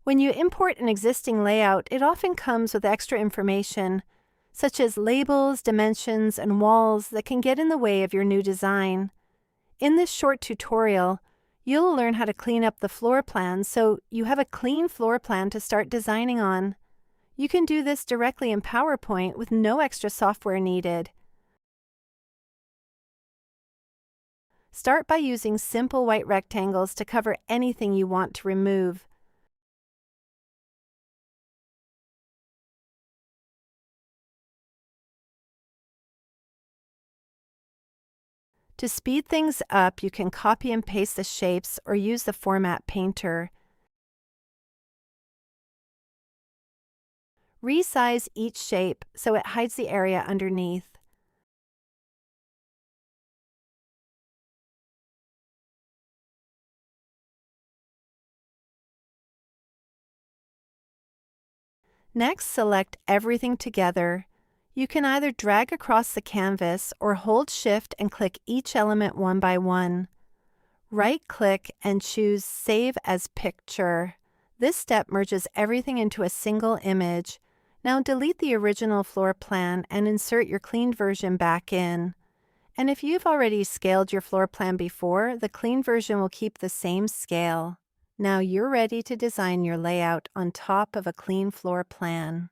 When you import an existing layout, it often comes with extra information, such as labels, dimensions, and walls that can get in the way of your new design. In this short tutorial, you'll learn how to clean up the floor plan so you have a clean floor plan to start designing on. You can do this directly in PowerPoint with no extra software needed. Start by using simple white rectangles to cover anything you want to remove. To speed things up, you can copy and paste the shapes or use the format painter. Resize each shape so it hides the area underneath. Next, select everything together. You can either drag across the canvas or hold Shift and click each element one by one. Right-click and choose Save as Picture. This step merges everything into a single image. Now delete the original floor plan and insert your cleaned version back in. And if you've already scaled your floor plan before, the clean version will keep the same scale. Now you're ready to design your layout on top of a clean floor plan.